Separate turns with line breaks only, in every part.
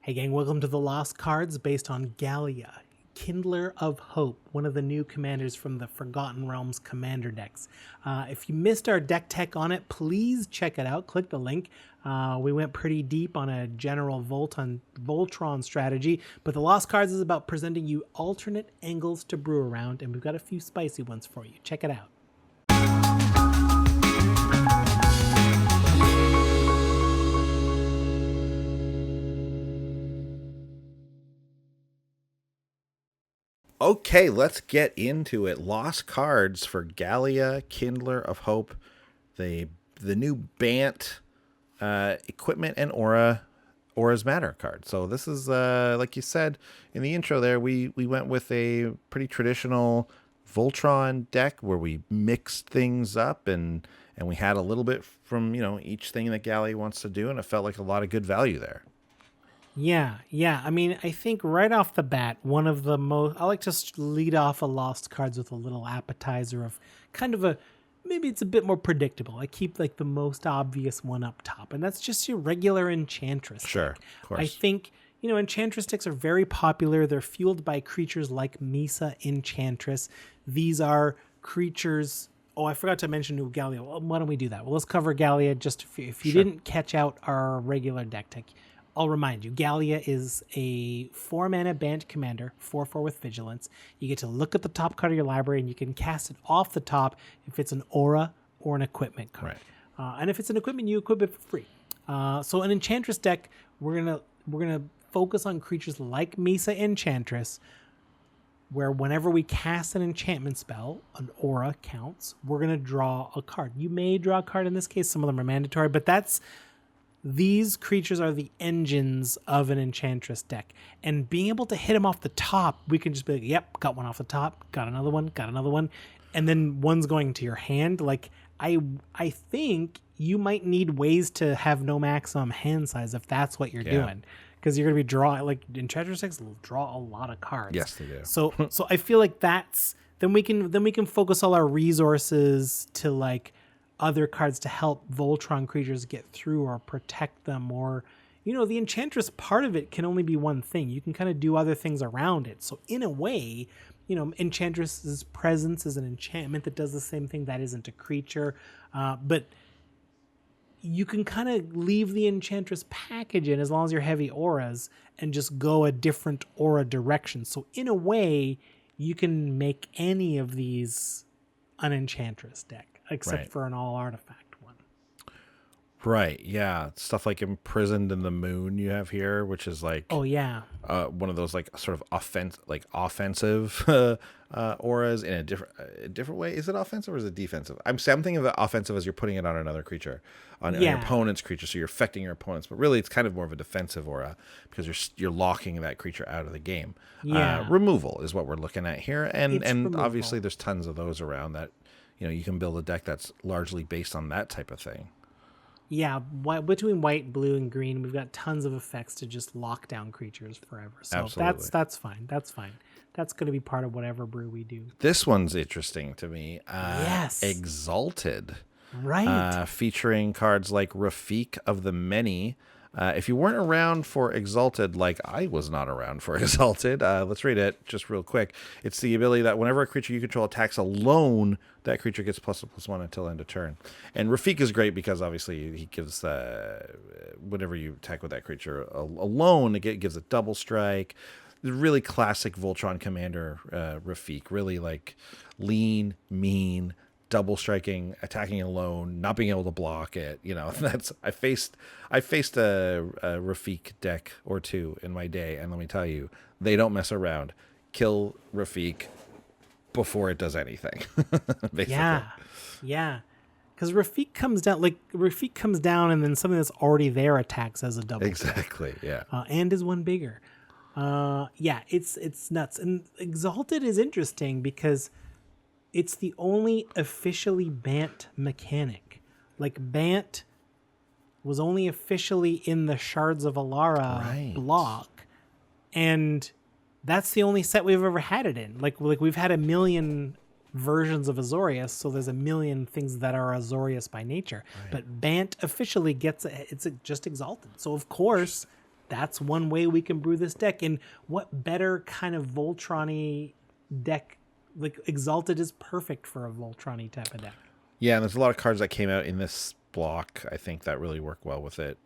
Hey gang, welcome to the Lost Cards based on Galea, Kindler of Hope, one of the new commanders from the Forgotten Realms commander decks. If you missed our deck tech on it, please check it out. Click the link. We went pretty deep on a general Voltron strategy, but the Lost Cards is about presenting you alternate angles to brew around, and we've got a few spicy ones for you. Check it out.
Okay, let's get into it. Lost Cards for Galea, Kindler of Hope, the new Bant equipment and Aura's Matter card. So this is like you said in the intro there, we went with a pretty traditional Voltron deck where we mixed things up and we had a little bit from each thing that Galea wants to do, and it felt like a lot of good value there.
Yeah. I mean, I think right off the bat, one of the most... I like to lead off a Lost Cards with a little appetizer of kind of maybe it's a bit more predictable. I keep like the most obvious one up top, and that's just your regular Enchantress
Sure,
deck.
of course.
I think, Enchantress decks are very popular. They're fueled by creatures like Misa Enchantress. These are creatures... Oh, I forgot to mention new Galea. Well, why don't we do that? Well, let's cover Galea just if you didn't catch out our regular deck tech. I'll remind you, Galea is a 4-mana Bant commander, 4/4 with Vigilance. You get to look at the top card of your library, and you can cast it off the top if it's an aura or an equipment card.
Right.
And if it's an equipment, you equip it for free. So an Enchantress deck, we're gonna focus on creatures like Misa Enchantress, where whenever we cast an enchantment spell, an aura counts. We're gonna draw a card. You may draw a card in this case. Some of them are mandatory, but these creatures are the engines of an Enchantress deck. And being able to hit them off the top, we can just be like, yep, got one off the top, got another one. And then one's going to your hand. Like, I think you might need ways to have no maximum hand size if that's what you're doing. Because you're going to be drawing, like, Enchantress decks will draw a lot of cards.
Yes, they do.
So I feel like then we can focus all our resources to, like, other cards to help Voltron creatures get through or protect them, or the Enchantress part of it can only be one thing. You can kind of do other things around it. So in a way, Enchantress's presence is an enchantment that does the same thing. That isn't a creature, but you can kind of leave the Enchantress package in as long as you're heavy auras and just go a different aura direction. So in a way, you can make any of these an Enchantress deck, except for an all artifact one.
Right, yeah. Stuff like Imprisoned in the Moon you have here, which is like one of those like sort of offensive auras in a different way. Is it offensive or is it defensive? I'm thinking of the offensive as you're putting it on another creature, on your opponent's creature, so you're affecting your opponents. But really, it's kind of more of a defensive aura because you're locking that creature out of the game.
Yeah,
removal is what we're looking at here, and
removal.
Obviously there's tons of those around that. You can build a deck that's largely based on that type of thing.
Yeah, between white, blue, and green, we've got tons of effects to just lock down creatures forever. So
Absolutely.
that's fine. That's going to be part of whatever brew we do.
This one's interesting to me.
Yes.
Exalted.
Right.
Featuring cards like Rafik of the Many. If you weren't around for Exalted, like I was not around for Exalted, let's read it just real quick. It's the ability that whenever a creature you control attacks alone, that creature gets +1/+1 until end of turn. And Rafik is great because obviously he gives, whenever you attack with that creature alone, it gives a double strike. Really classic Voltron commander Rafik. Really like lean, mean, double striking, attacking alone, not being able to block it. I faced a Rafik deck or two in my day, and let me tell you, they don't mess around. Kill Rafik before it does anything. Basically.
Yeah. Because Rafik comes down, and then something that's already there attacks as a double.
Exactly.
Strike. And is one bigger. It's nuts. And Exalted is interesting because it's the only officially Bant mechanic. Like, Bant was only officially in the Shards of Alara block, and that's the only set we've ever had it in. Like we've had a million versions of Azorius, so there's a million things that are Azorius by nature. Right. But Bant officially gets it's just Exalted. So of course that's one way we can brew this deck. And what better kind of Voltron-y deck? Like Exalted is perfect for a Voltron-y type of deck.
Yeah, and there's a lot of cards that came out in this block, I think, that really work well with it.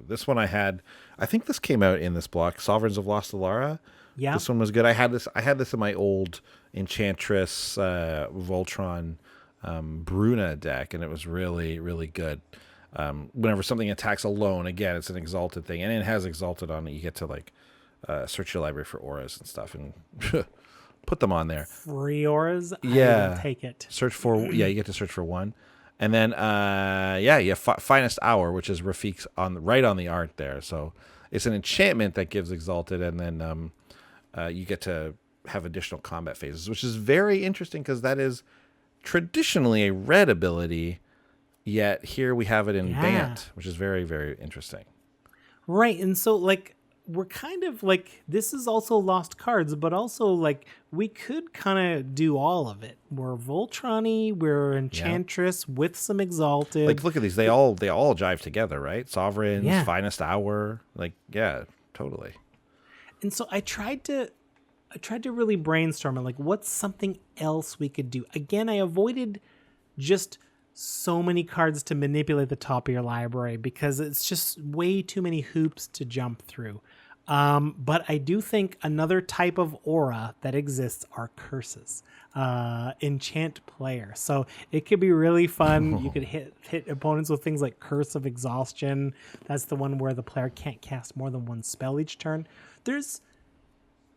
This one I think this came out in this block, Sovereigns of Lost Alara.
Yeah.
This one was good. I had this in my old Enchantress Voltron Bruna deck, and it was really, really good. Whenever something attacks alone, again, it's an Exalted thing, and it has Exalted on it. You get to like search your library for auras and stuff, and put them on there.
Free auras?
Yeah.
I will take it.
You get to search for one. And then, Finest Hour, which is Rafiq's right on the art there. So it's an enchantment that gives Exalted, and then you get to have additional combat phases, which is very interesting because that is traditionally a red ability, yet here we have it in Bant, which is very, very interesting.
Right, and so, like, we're kind of like, this is also lost cards, but also like we could kind of do all of it. We're Voltron-y, we're Enchantress with some Exalted.
Like, look at these; they all jive together, right? Sovereigns, Finest Hour, like, yeah, totally.
And so I tried to really brainstorm, like, what's something else we could do. Again, I avoided just so many cards to manipulate the top of your library because it's just way too many hoops to jump through. But I do think another type of aura that exists are curses. Enchant player. So it could be really fun. You could hit opponents with things like Curse of Exhaustion. That's the one where the player can't cast more than one spell each turn. There's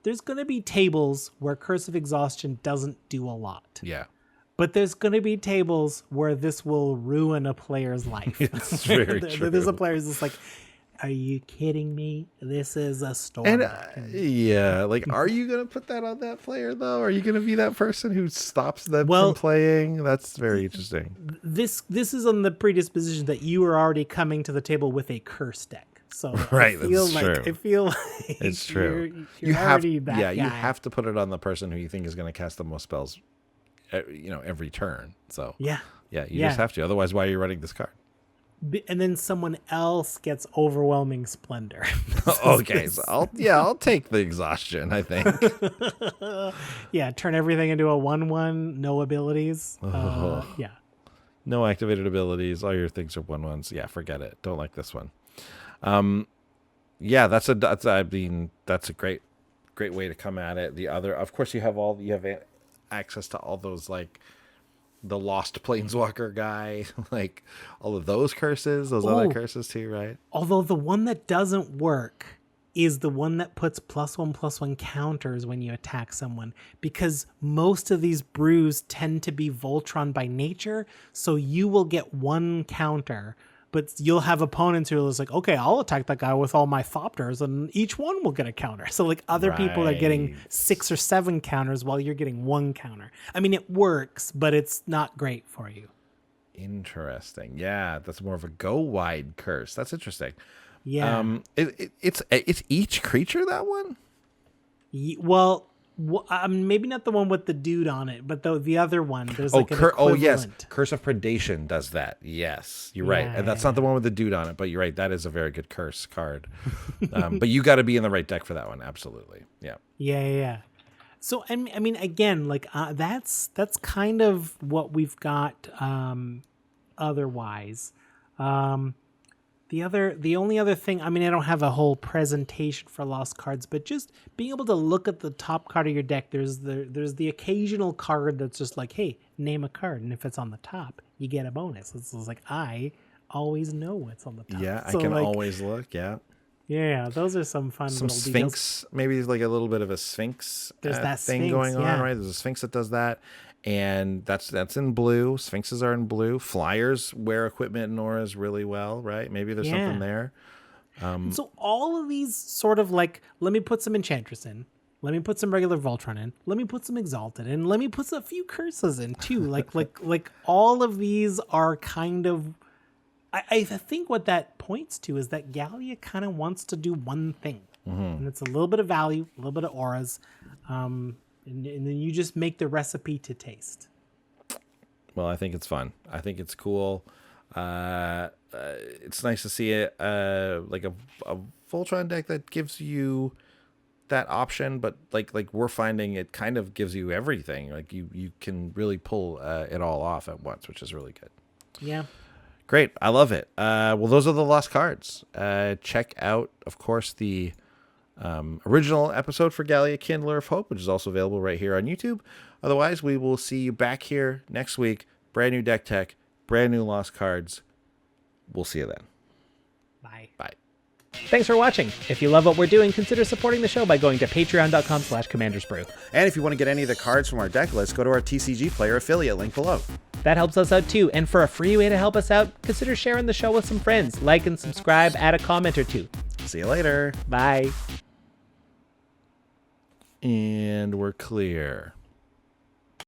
going to be tables where Curse of Exhaustion doesn't do a lot.
Yeah.
But there's going to be tables where this will ruin a player's life.
It's very true.
There's a player who's just like, are you kidding me? This is a storm.
And like, are you going to put that on that player, though? Are you going to be that person who stops them from playing? That's very interesting.
This is on the predisposition that you are already coming to the table with a curse deck. So
right,
I feel
that's
like,
true.
I feel like
it's true.
You're already that guy.
You have to put it on the person who you think is going to cast the most spells, every turn. So you just have to. Otherwise, why are you running this card?
And then someone else gets overwhelming splendor.
Okay, so I'll take the exhaustion, I think.
Turn everything into a 1/1, no abilities.
No activated abilities. All your things are 1/1s. Yeah, forget it. Don't like this one. That's a great way to come at it. The other, of course, you have access to all those, like the Lost Planeswalker guy, like all of those curses, other curses too, right?
Although the one that doesn't work is the one that puts +1/+1 counters when you attack someone, because most of these brews tend to be Voltron by nature, so you will get one counter, but you'll have opponents who are just like, okay, I'll attack that guy with all my Thopters, and each one will get a counter. So like other people are getting 6 or 7 counters while you're getting 1 counter. I mean, it works, but it's not great for you.
Interesting. Yeah, that's more of a go wide curse. That's interesting.
Yeah.
It's each creature, that one?
Well, maybe not the one with the dude on it, but the other one. There's like an equivalent.
Yes, Curse of Predation does that. Yes, you're right, and that's not the one with the dude on it, but you're right. That is a very good curse card. But you got to be in the right deck for that one. Absolutely. Yeah. Yeah.
So I mean, again, like that's kind of what we've got. Otherwise, the only other thing, I mean, I don't have a whole presentation for lost cards, but just being able to look at the top card of your deck, there's the occasional card that's just like, hey, name a card, and if it's on the top, you get a bonus. It's like, I always know what's on the top.
Yeah, so I can always look.
Yeah, those are some fun little
Sphinx,
details.
maybe it's like a little bit of a Sphinx
There's that
thing
Sphinx,
going on, right? There's a Sphinx that does that, and that's in blue. Sphinxes are in blue. Flyers wear equipment and auras really well, right? Maybe there's something there.
So all of these sort of like, let me put some Enchantress in. Let me put some regular Voltron in. Let me put some Exalted in. Let me put a few curses in too. like all of these are kind of, I think what that points to is that Galea kind of wants to do one thing. And it's a little bit of value, a little bit of auras. And then you just make the recipe to taste.
Well, I think it's fun. I think it's cool. it's nice to see it like a Voltron deck that gives you that option, but like we're finding it kind of gives you everything. Like you can really pull it all off at once, which is really good.
Yeah.
Great. I love it. Well, those are the lost cards. Check out, of course, the original episode for Galea Kindler of Hope, which is also available right here on YouTube. Otherwise, we will see you back here next week. Brand new deck tech, brand new lost cards. We'll see you then.
Bye.
Bye.
Thanks for watching. If you love what we're doing, consider supporting the show by going to patreon.com/commandersbrew.
And if you want to get any of the cards from our deck list, go to our TCG Player affiliate link below.
That helps us out too. And for a free way to help us out, consider sharing the show with some friends. Like and subscribe, add a comment or two.
See you later.
Bye.
And we're clear.